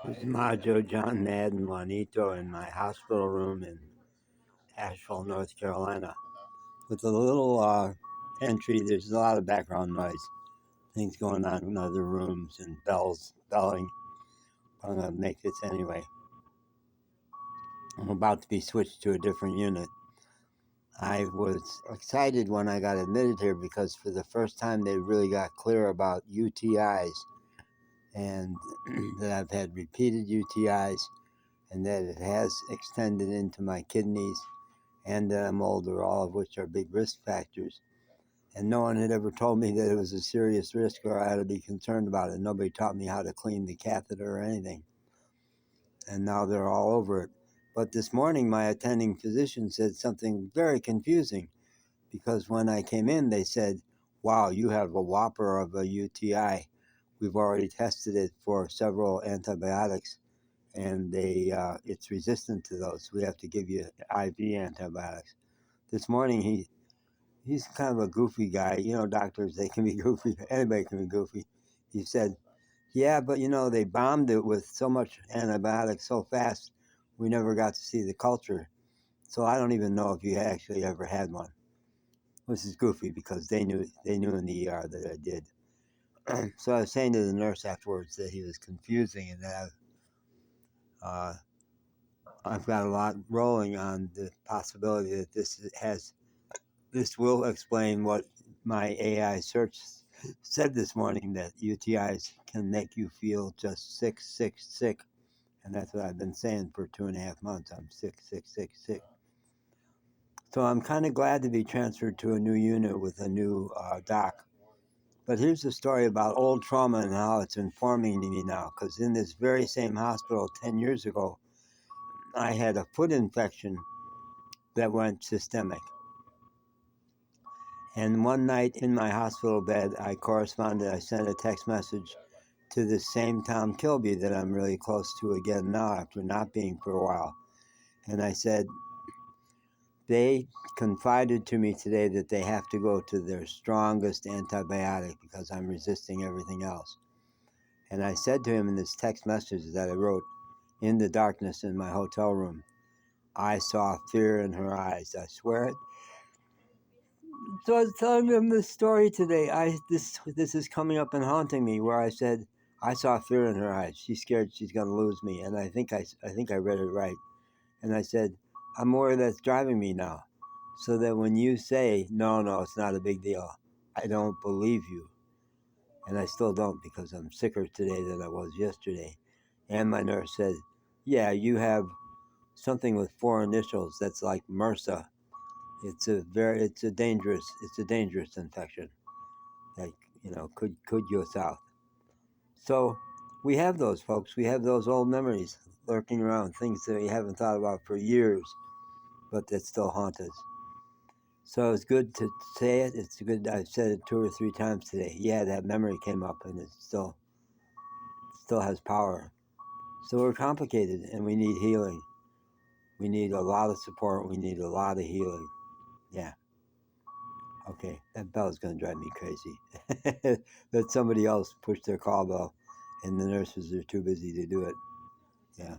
This is Majo John Madden Juanito in my hospital room in Asheville, North Carolina. With a little entry, there's a lot of background noise, things going on in other rooms and belling. I'm going to make this anyway. I'm about to be switched to a different unit. I was excited when I got admitted here because for the first time they really got clear about UTIs and that I've had repeated UTIs and that it has extended into my kidneys and that I'm older, all of which are big risk factors. And no one had ever told me that it was a serious risk or I had to be concerned about it. Nobody taught me how to clean the catheter or anything. And now they're all over it. But this morning, my attending physician said something very confusing because when I came in, they said, wow, you have a whopper of a UTI. We've already tested it for several antibiotics and it's resistant to those. We have to give you IV antibiotics. This morning, he's kind of a goofy guy. You know, doctors, they can be goofy. Anybody can be goofy. He said, yeah, but they bombed it with so much antibiotics so fast, we never got to see the culture. So I don't even know if you actually ever had one. Which is goofy because they knew in the ER that I did. So I was saying to the nurse afterwards that he was confusing and that I've got a lot rolling on the possibility that this will explain what my AI search said this morning, that UTIs can make you feel just sick. And that's what I've been saying for 2.5 months. I'm sick. So I'm kind of glad to be transferred to a new unit with a new doc. But here's the story about old trauma and how it's informing me now. Because in this very same hospital 10 years ago, I had a foot infection that went systemic. And one night in my hospital bed, I sent a text message to the same Tom Kilby that I'm really close to again now after not being for a while. And I said, they confided to me today that they have to go to their strongest antibiotic because I'm resisting everything else. And I said to him in this text message that I wrote in the darkness in my hotel room, I saw fear in her eyes. I swear it. So I was telling them this story today. This is coming up and haunting me, where I said I saw fear in her eyes. She's scared she's going to lose me, and I think I read it right. And I said, I'm worried that's driving me now, so that when you say no, it's not a big deal, I don't believe you, and I still don't because I'm sicker today than I was yesterday. And my nurse said, yeah, you have something with 4 initials that's like MRSA. It's a dangerous infection that could go south. So we have those, folks. We have those old memories lurking around, things that we haven't thought about for years, but that still haunt us. So it's good to say it. It's good. I've said it 2 or 3 times today. Yeah, that memory came up, and it still has power. So we're complicated, and we need healing. We need a lot of support. We need a lot of healing. Yeah. Okay, that bell is going to drive me crazy. Let somebody else push their call bell, and the nurses are too busy to do it. Yeah.